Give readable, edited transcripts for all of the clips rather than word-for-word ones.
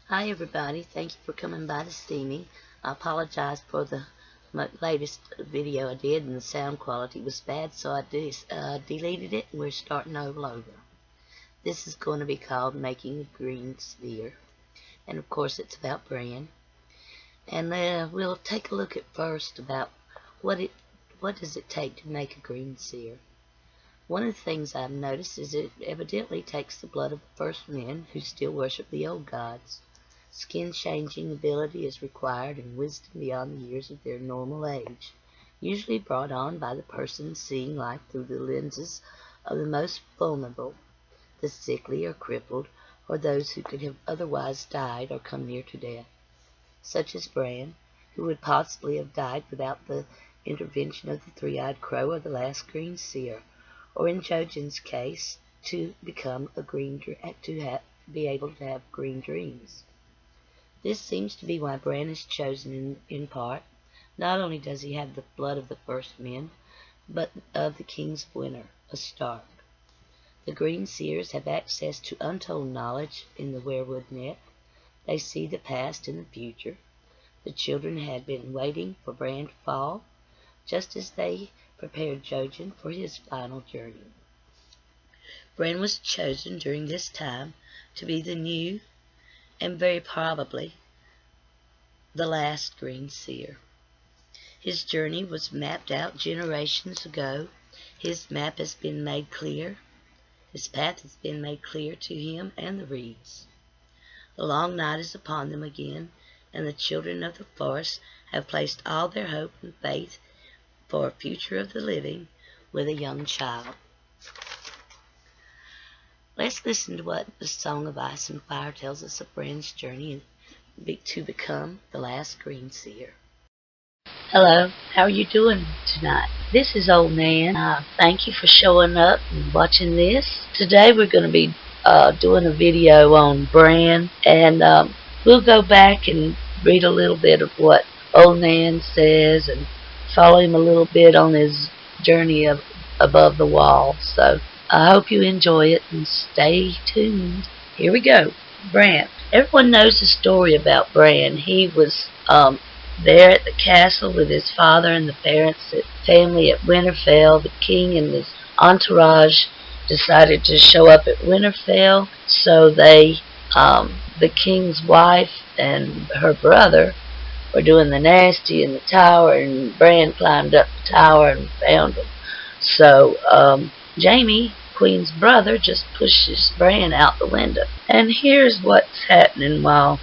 Hi everybody, thank you for coming by to see me. I apologize for the latest video I did and the sound quality was bad, so I deleted it and we're starting all over. This is going to be called Making a Greenseer, and of course it's about Bran. And we'll take a look at first about what does it take to make a Greenseer. One of the things I've noticed is it evidently takes the blood of the first men who still worship the old gods. Skin-changing ability is required and wisdom beyond the years of their normal age, usually brought on by the person seeing life through the lenses of the most vulnerable, the sickly or crippled, or those who could have otherwise died or come near to death, such as Bran, who would possibly have died without the intervention of the three-eyed crow or the last Greenseer, or in Jojen's case, to become a be able to have green dreams. This seems to be why Bran is chosen in part. Not only does he have the blood of the first men, but of the kings of winter, a Stark. The Greenseers have access to untold knowledge in the weirwood net. They see the past and the future. The children had been waiting for Bran to fall, just as they prepared Jojen for his final journey. Bran was chosen during this time to be the new and very probably the last Greenseer. His journey was mapped out generations ago. His map has been made clear. His path has been made clear to him and the reeds. The long night is upon them again, and the children of the forest have placed all their hope and faith for a future of the living with a young child. Let's listen to what the Song of Ice and Fire tells us of Bran's journey to become the last Greenseer. Hello, how are you doing tonight? This is Old Nan. Thank you for showing up and watching this. Today we're going to be doing a video on Bran, and we'll go back and read a little bit of what Old Nan says and follow him a little bit on his journey above the wall. So I hope you enjoy it and stay tuned. Here we go. Bran. Everyone knows the story about Bran. He was there at the castle with his father and the family at Winterfell. The king and his entourage decided to show up at Winterfell, so the king's wife and her brother were doing the nasty in the tower, and Bran climbed up the tower and found them. So Jaime, Queen's brother, just pushes Bran out the window. And here's what's happening while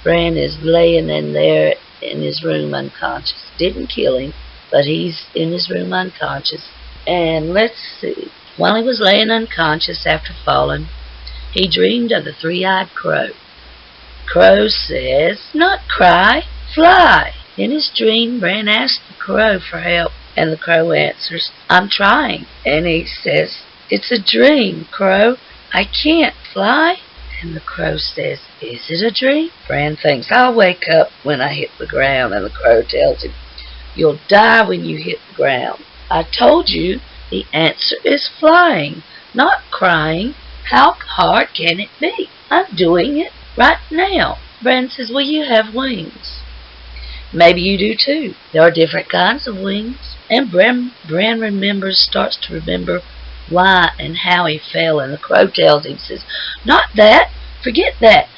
Bran is laying in there in his room unconscious. Didn't kill him, but he's in his room unconscious. And let's see. While he was laying unconscious after falling, he dreamed of the three-eyed crow. Crow says, "Not cry, fly." In his dream, Bran asks the crow for help, and the crow answers, "I'm trying." And he says, "It's a dream, crow. I can't fly." And the crow says, "Is it a dream?" Bran thinks, "I'll wake up when I hit the ground." And the crow tells him, "You'll die when you hit the ground. I told you the answer is flying, not crying. How hard can it be? I'm doing it right now." Bran says, "Well, you have wings. Maybe you do too. There are different kinds of wings." And Bran starts to remember why and how he fell, and the crow tells him, says, "Not that, forget that.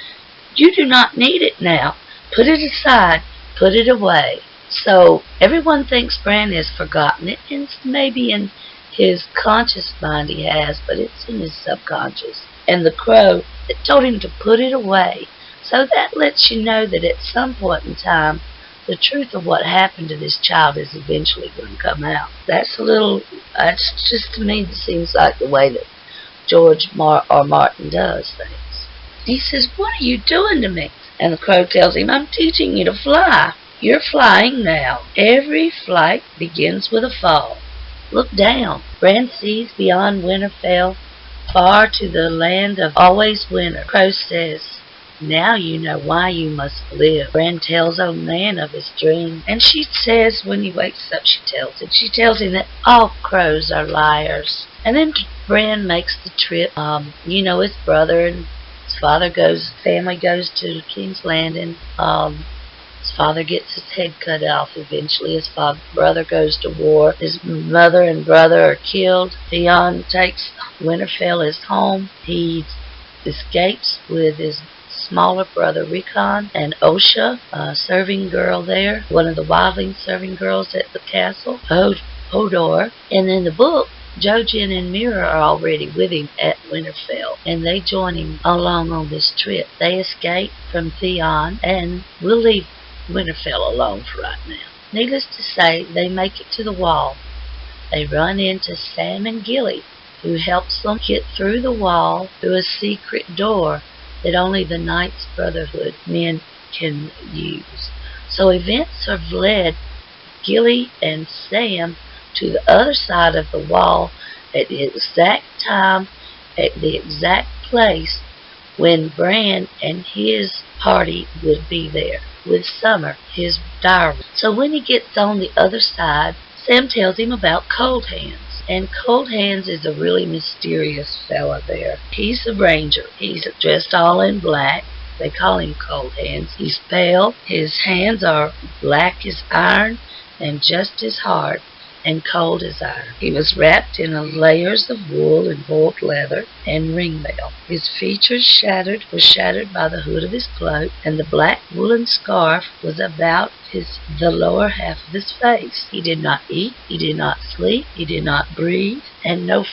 You do not need it now. Put it aside, put it away." So everyone thinks Bran has forgotten it, and maybe in his conscious mind he has, but it's in his subconscious. And the crow told him to put it away. So that lets you know that at some point in time, the truth of what happened to this child is eventually going to come out. That's just, to me, it seems like the way that George R. Martin does things. He says, "What are you doing to me?" And the crow tells him, "I'm teaching you to fly. You're flying now. Every flight begins with a fall. Look down." Bran sees beyond Winterfell, far to the land of always winter. Crow says, "Now you know why you must live." Bran tells Old Nan of his dream, and she says when he wakes up, she tells him that all crows are liars. And then Bran makes the trip. His brother and his family goes to King's Landing. His father gets his head cut off eventually. His brother goes to war. His mother and brother are killed. Theon takes Winterfell as home. He escapes with his smaller brother Rickon and Osha, a serving girl there, one of the wildling serving girls at the castle, Hodor. And in the book, Jojen and Mira are already with him at Winterfell, and they join him along on this trip. They escape from Theon, and we'll leave Winterfell alone for right now. Needless to say, they make it to the wall. They run into Sam and Gilly, who helps them get through the wall through a secret door that only the Knights Brotherhood men can use. So events have led Gilly and Sam to the other side of the wall at the exact time, at the exact place when Bran and his party would be there, with Summer, his diary. So when he gets on the other side, Sam tells him about Cold Hands. And Cold Hands is a really mysterious fella there. He's a ranger. He's dressed all in black. They call him Cold Hands. He's pale. His hands are black as iron and just as hard and cold as iron. He was wrapped in layers of wool and boiled leather and ring mail. His features were shattered by the hood of his cloak, and the black woolen scarf was about the lower half of his face. He did not eat, he did not sleep, he did not breathe, and no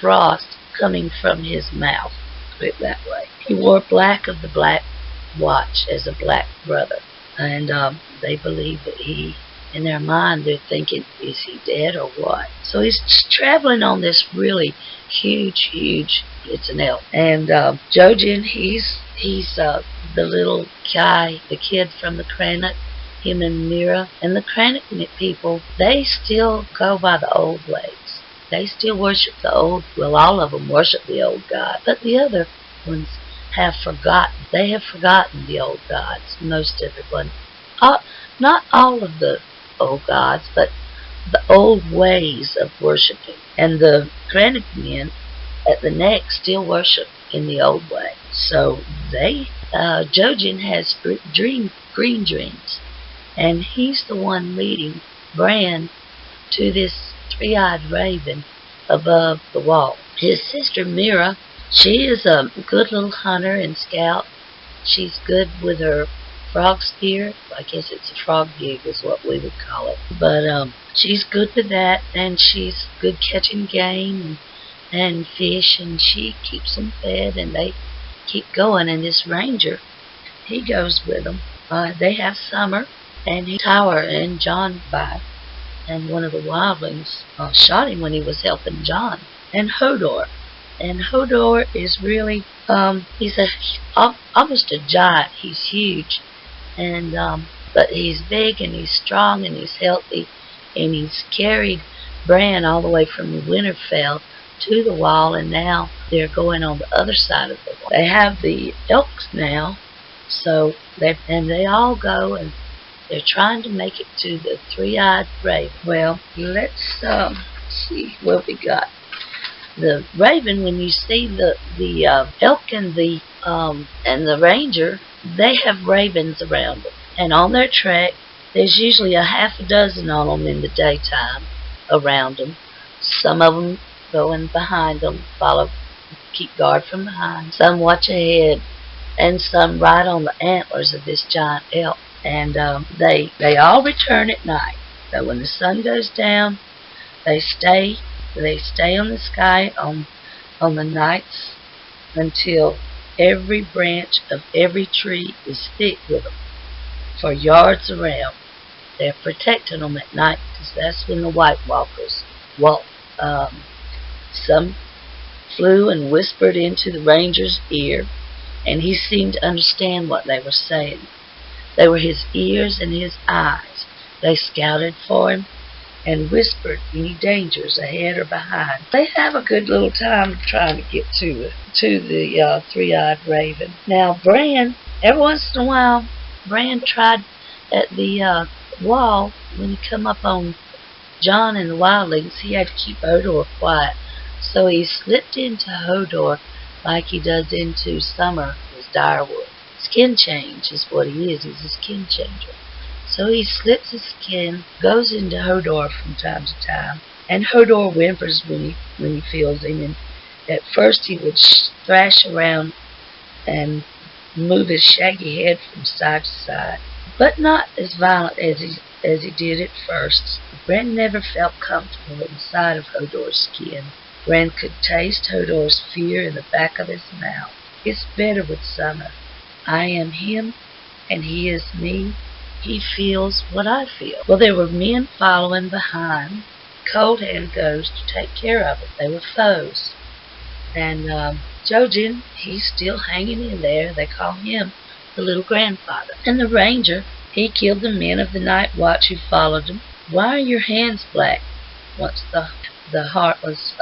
frost coming from his mouth, put it that way. He wore black of the Black Watch as a black brother, and they believe that in their mind, they're thinking, is he dead or what? So he's traveling on this really huge, it's an elk. And Jojen, he's the little guy, the kid from the Crannock, him and Mira. And the Crannock people, they still go by the old ways. They still worship all of them worship the old god. But the other ones have forgotten. They have forgotten the old gods, most everyone. Not all of the old gods, but the old ways of worshiping. And the Crannock men at the neck still worship in the old way. So Jojen has green dreams, and he's the one leading Bran to this three-eyed raven above the wall. His sister Mira, she is a good little hunter and scout. She's good with her frog spear. I guess it's a frog gig is what we would call it. But she's good with that, and she's good catching game and fish, and she keeps them fed, and they keep going. And this ranger, he goes with them. They have Summer, and Tower and Jon by, and one of the wildlings shot him when he was helping Jon. And Hodor. And Hodor is really, he's almost a giant. He's huge. And but he's big, and he's strong, and he's healthy, and he's carried Bran all the way from Winterfell to the wall, and now they're going on the other side of the wall. They have the elks now, so they all go, and they're trying to make it to the three-eyed raven. Well, let's see what we got. The raven, when you see the elk and the ranger, they have ravens around them. And on their track, there's usually a half a dozen on them in the daytime around them. Some of them going behind them, keep guard from behind. Some watch ahead, and some ride on the antlers of this giant elk. And they all return at night. So when the sun goes down, they stay on the sky on the nights until every branch of every tree is thick with them for yards around. They're protecting them at night, because that's when the White Walkers walk. Some flew and whispered into the ranger's ear, and he seemed to understand what they were saying. They were his ears and his eyes. They scouted for him and whispered any dangers ahead or behind. They have a good little time trying to get to the three-eyed raven. Now, Bran, every once in a while, Bran tried at the wall, when he come up on Jon and the wildlings, he had to keep Hodor quiet. So he slipped into Hodor like he does into summer with Direwolf. Skin change is what he is. He's a skin changer. So he slips his skin, goes into Hodor from time to time, and Hodor whimpers when he feels him. And at first he would thrash around and move his shaggy head from side to side, but not as violent as he did at first. Bran never felt comfortable inside of Hodor's skin. Bran could taste Hodor's fear in the back of his mouth. It's better with Summer. I am him, and he is me. He feels what I feel. Well, there were men following behind. Cold Hand goes to take care of it. They were foes. And Jojen, he's still hanging in there. They call him the little grandfather. And the ranger, he killed the men of the night watch who followed him. Why are your hands black? Once the heartless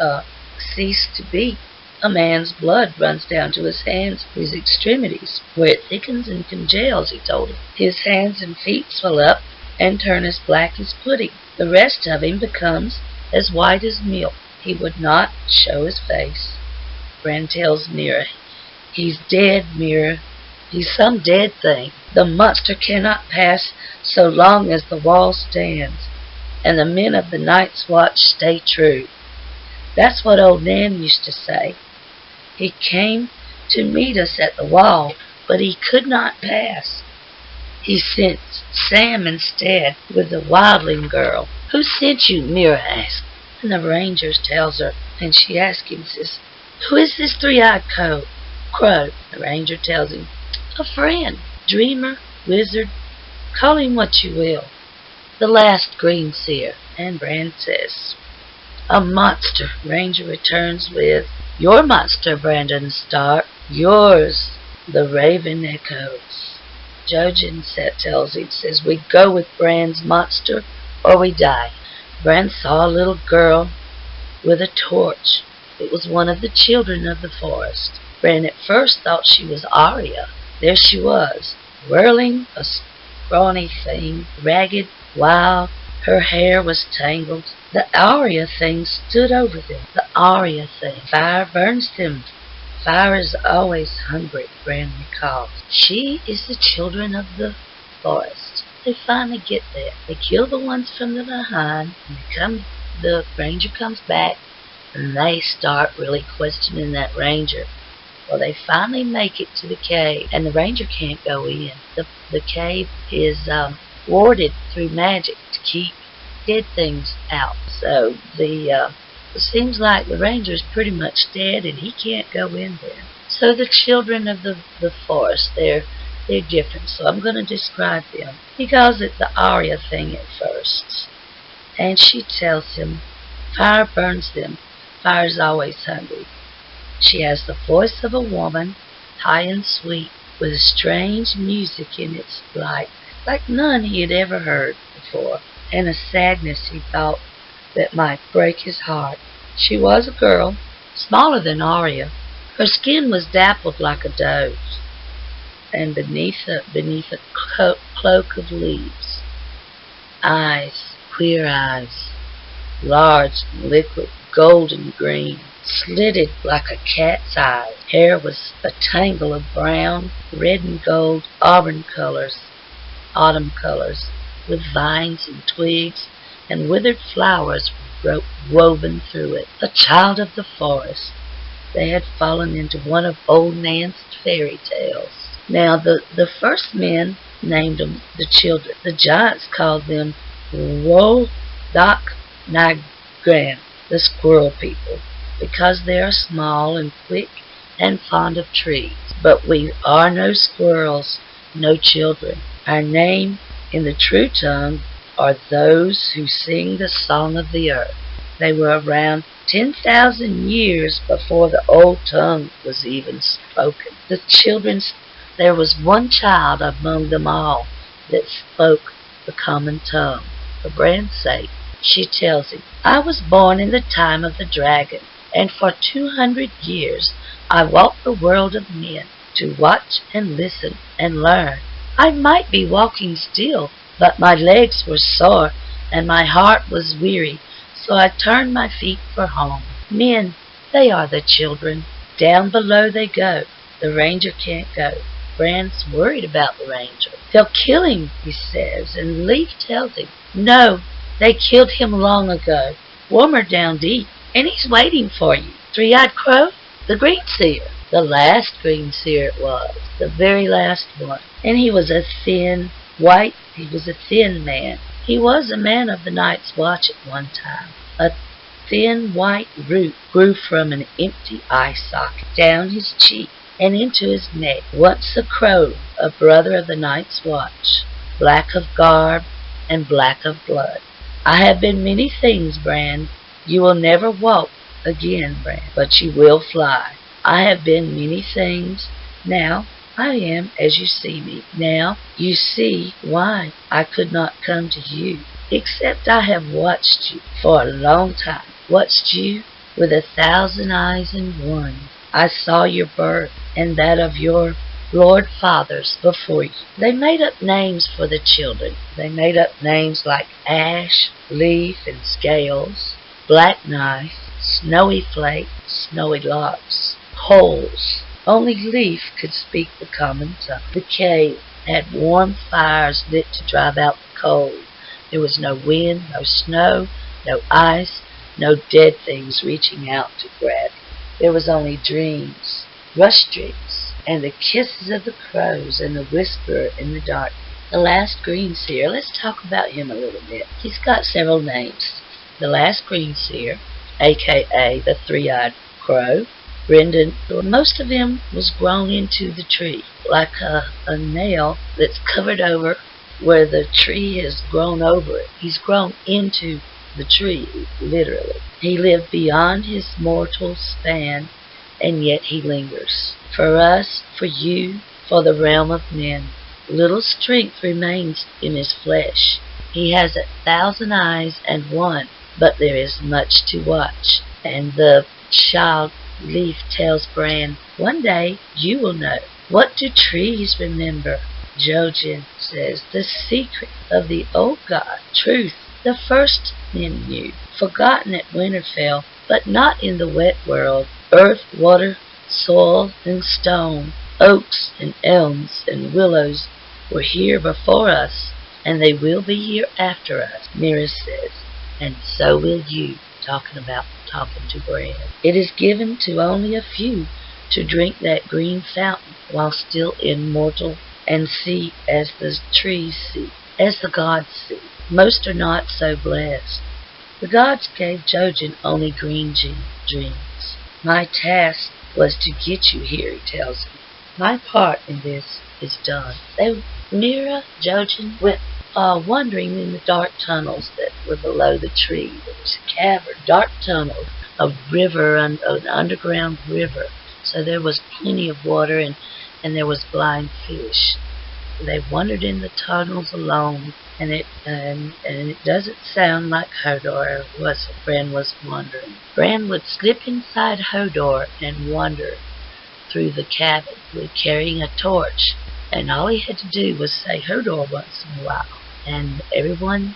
ceased to beat, a man's blood runs down to his hands, his extremities, where it thickens and congeals, he told him. His hands and feet swell up and turn as black as pudding. The rest of him becomes as white as milk. He would not show his face. Bran tells Meera, he's dead, Meera. He's some dead thing. The monster cannot pass so long as the wall stands, and the men of the Night's Watch stay true. That's what old Nan used to say. He came to meet us at the wall, but he could not pass. He sent Sam instead with the wildling girl. Who sent you? Meera asked. And the ranger tells her, and she asks him, says, who is this three-eyed crow? The ranger tells him, a friend, dreamer, wizard, call him what you will. The last Greenseer. And Bran says, a monster. Ranger returns with, your monster, Bran Stark. Yours. The raven echoes. Jojen tells him, says, we go with Bran's monster or we die. Bran saw a little girl with a torch. It was one of the children of the forest. Bran at first thought she was Arya. There she was, whirling, a scrawny thing, ragged, wild. Her hair was tangled. The Arya thing stood over them. The Arya thing. Fire burns them. Fire is always hungry, Bran recalls. She is the children of the forest. They finally get there. They kill the ones from the behind, and the ranger comes back, and they start really questioning that ranger. Well, they finally make it to the cave, and the ranger can't go in. The cave is warded through magic to keep dead things out. So it seems like the ranger's pretty much dead, and he can't go in there. So the children of the forest, they're different. So I'm going to describe them. He calls it the Arya thing at first, and she tells him, fire burns them. Fire's always hungry. She has the voice of a woman, high and sweet, with a strange music in its light, like none he had ever heard before, and a sadness he thought that might break his heart. She was a girl, smaller than Arya. Her skin was dappled like a doe's, and beneath a cloak of leaves. Eyes, queer eyes, large and liquid, golden green, slitted like a cat's eye. Hair was a tangle of brown, red and gold, autumn colors, with vines and twigs and withered flowers woven through it. A child of the forest. They had fallen into one of old Nan's fairy tales. Now the first men named them the children. The giants called them Wodak Nagran, the squirrel people, because they are small and quick and fond of trees. But we are no squirrels, no children. Our name in the true tongue are those who sing the song of the earth. They were around 10,000 years before the old tongue was even spoken. There was one child among them all that spoke the common tongue. For Bran's sake, she tells him, I was born in the time of the dragon, and for 200 years I walked the world of men to watch and listen and learn. I might be walking still, but my legs were sore and my heart was weary, so I turned my feet for home. Men, they are the children. Down below they go. The ranger can't go. Bran's worried about the ranger. They'll kill him, he says, and Leaf tells him, no, they killed him long ago. Warmer down deep, and he's waiting for you. Three-eyed crow? The Greenseer. The last Greenseer it was. The very last one. And he was a thin man. He was a man of the Night's Watch at one time. A thin white root grew from an empty eye socket down his cheek and into his neck. Once a crow, a brother of the Night's Watch, black of garb and black of blood. I have been many things, Bran. You will never walk again, Bran, but you will fly. I have been many things. Now I am as you see me. Now you see why I could not come to you, except I have watched you for a long time. Watched you with 1,000 eyes in one. I saw your birth and that of your Lord fathers before you. They made up names for the children. They made up names like Ash, Leaf, and Scales, Black Knife, Snowy Flake, Snowy Locks, Holes. Only Leaf could speak the common tongue. The cave had warm fires lit to drive out the cold. There was no wind, no snow, no ice, no dead things reaching out to grab you. There was only dreams, rush dreams, and the kisses of the crows and the whisper in the dark. The last Greenseer, let's talk about him a little bit. He's got several names. The last Greenseer, a.k.a. the three-eyed crow. Brendan, most of him was grown into the tree, like a nail that's covered over where the tree has grown over it. He's grown into the tree, literally. He lived beyond his mortal span, and yet he lingers. For us, for you, for the realm of men, little strength remains in his flesh. He has 1,000 eyes and one, but there is much to watch. And the child Leaf tells Bran, one day you will know. What do trees remember? Jojen says, the secret of the old god, truth. The first men knew, forgotten at Winterfell, but not in the wet world. Earth, water, soil, and stone, oaks and elms and willows were here before us, and they will be here after us, Mira says, and so will you, talking to Bran. It is given to only a few to drink that green fountain while still immortal and see as the trees see, as the gods see. Most are not so blessed. The gods gave Jojen only green dreams. My task was to get you here, he tells him. My part in this is done. Mira, Jojen went wandering in the dark tunnels that were below the tree. There was a cavern, dark tunnel, a river, an underground river. So there was plenty of water and there was blind fish. They wandered in the tunnels alone, and it doesn't sound like Hodor was. Bran was wandering. Bran would slip inside Hodor and wander through the cabin with carrying a torch, and all he had to do was say Hodor once in a while, and everyone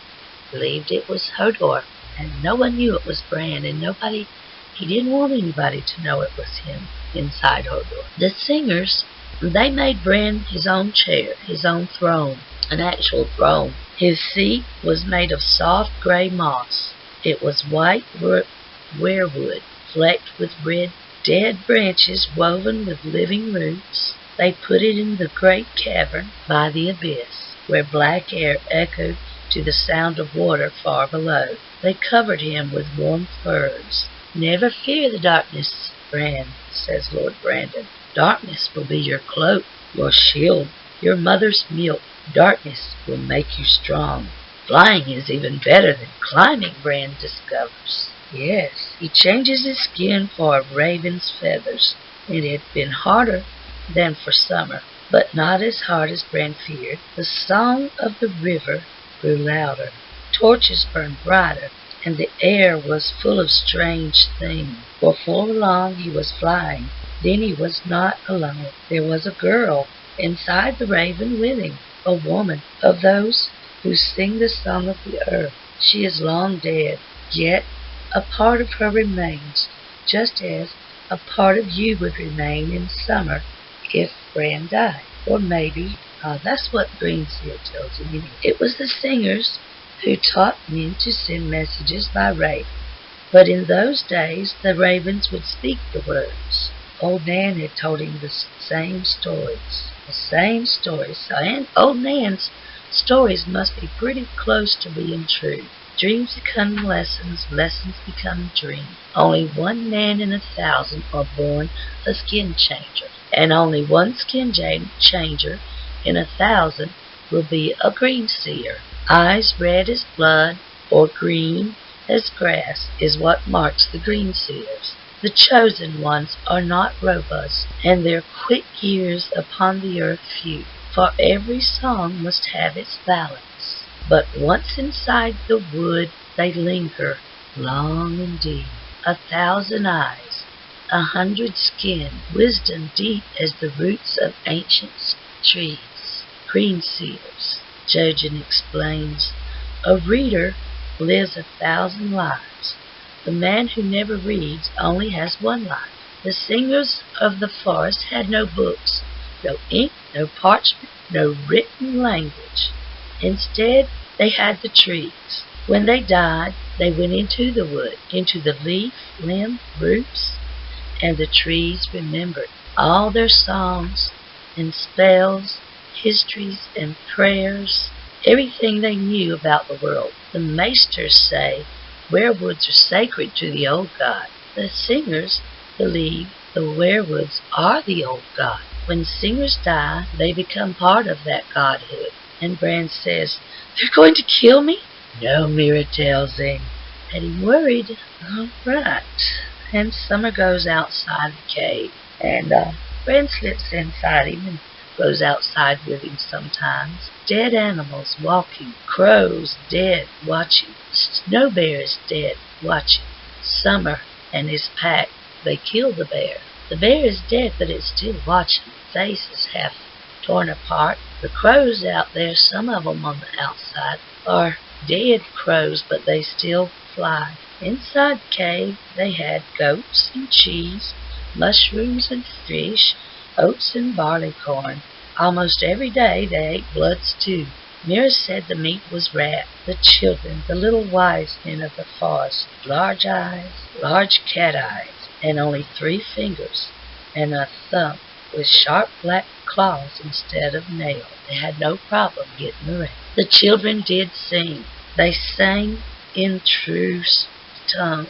believed it was Hodor, and no one knew it was Bran, and he didn't want anybody to know it was him inside Hodor. The singers, they made Bran his own chair, his own throne, an actual throne. His seat was made of soft gray moss. It was white weirwood, flecked with red dead branches woven with living roots. They put it in the great cavern by the abyss, where black air echoed to the sound of water far below. They covered him with warm furs. Never fear the darkness, Bran, says Lord Brandon. Darkness will be your cloak, your shield, your mother's milk. Darkness will make you strong. Flying is even better than climbing, Bran discovers. Yes, he changes his skin for a raven's feathers. It had been harder than for summer, but not as hard as Bran feared. The song of the river grew louder. Torches burned brighter, and the air was full of strange things. Before long he was flying. Then he was not alone. There was a girl inside the raven with him, a woman of those who sing the song of the earth. She is long dead, yet a part of her remains, just as a part of you would remain in summer if Bran died. Or maybe, that's what Greenseer tells him. It was the singers who taught men to send messages by raven. But in those days, the ravens would speak the words. Old Nan had told him the same stories. The same stories. And Old Nan's stories must be pretty close to being true. Dreams become lessons, lessons become dreams. Only one man in 1,000 are born a skin changer. And only one skin changer in 1,000 will be a Greenseer. Eyes red as blood or green as grass is what marks the Greenseers. The chosen ones are not robust, and their quick years upon the earth few, for every song must have its balance. But once inside the wood they linger, long and deep, 1,000 eyes, 100 skin, wisdom deep as the roots of ancient trees. Greenseers, Jojen explains, a reader lives 1,000 lives. The man who never reads only has one life. The singers of the forest had no books, no ink, no parchment, no written language. Instead, they had the trees. When they died, they went into the wood, into the leaf, limb, roots, and the trees remembered all their songs and spells, histories and prayers, everything they knew about the world. The maesters say werewoods are sacred to the old god. The singers believe the werewoods are the old god. When singers die, they become part of that godhood. And Bran says, they're going to kill me? No, Mira tells him. Getting worried. All right. And Summer goes outside the cave. And Bran slips inside him and goes outside with him sometimes. Dead animals walking. Crows dead watching. Snow bears dead watching. Summer and his pack, they kill the bear. The bear is dead, but it's still watching. Face is half torn apart. The crows out there, some of them on the outside, are dead crows, but they still fly. Inside the cave, they had goats and cheese, mushrooms and fish, oats and barley corn. Almost every day they ate blood stew. Mira said the meat was rat. The children, the little wise men of the forest, large eyes, large cat eyes, and only 3 fingers, and a thumb with sharp black claws instead of nails. They had no problem getting around. The children did sing. They sang in the true tongue,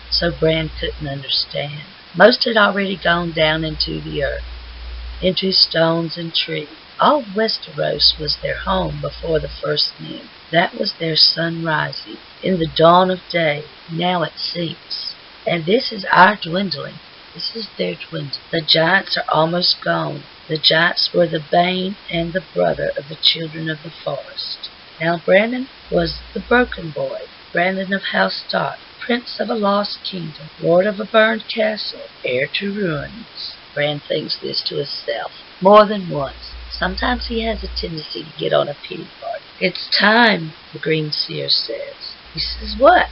so Bran couldn't understand. Most had already gone down into the earth, into stones and trees. All Westeros was their home before the first men. That was their sun rising in the dawn of day. Now it sinks. And this is our dwindling. This is their dwindling. The giants are almost gone. The giants were the bane and the brother of the children of the forest. Now Brandon was the broken boy. Brandon of House Stark, prince of a lost kingdom, lord of a burned castle, heir to ruins. Bran thinks this to himself more than once. Sometimes he has a tendency to get on a pity party. It's time, the Greenseer says. He says, what?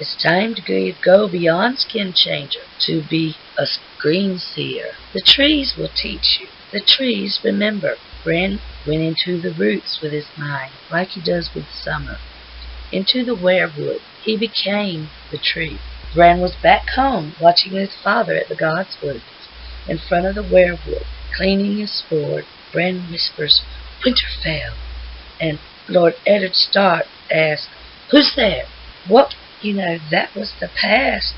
It's time to go beyond skin changer, to be a Greenseer. The trees will teach you. The trees, remember. Bran went into the roots with his mind, like he does with Summer. Into the werewood. He became the tree. Bran was back home, watching his father at the God's Woods, in front of the werewood, cleaning his sword. Bran whispers, Winterfell. And Lord Eddard Stark asks, who's there? What? That was the past,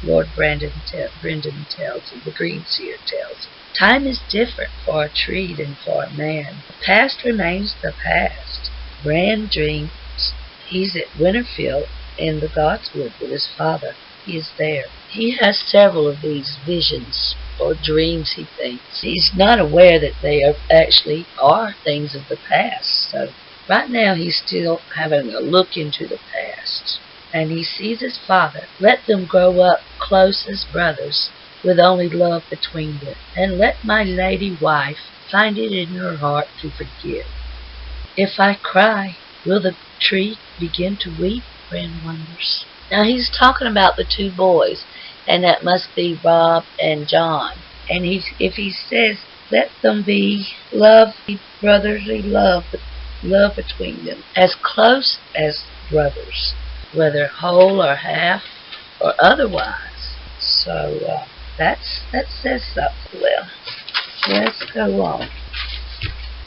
Lord Brendan tells him, the Greenseer tells him. Time is different for a tree than for a man. The past remains the past. Bran dreams he's at Winterfell in the Godswood with his father. He is there. He has several of these visions or dreams, he thinks. He's not aware that they actually are things of the past. So right now he's still having a look into the past. And he sees his father. Let them grow up close as brothers, with only love between them. And let my lady wife find it in her heart to forgive. If I cry, will the tree begin to weep? Bran wonders. Now he's talking about the 2 boys. And that must be Rob and John. And if he says, let them be brotherly love between them, as close as brothers, whether whole or half or otherwise. So that says something. Well, let's go on.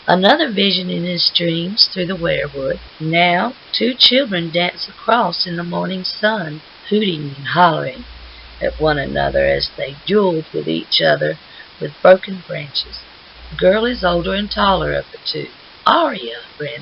Another vision in his dreams through the weirwood. Now 2 children dance across in the morning sun, hooting and hollering at one another as they dueled with each other with broken branches. The girl is older and taller of the 2. Arya, Bran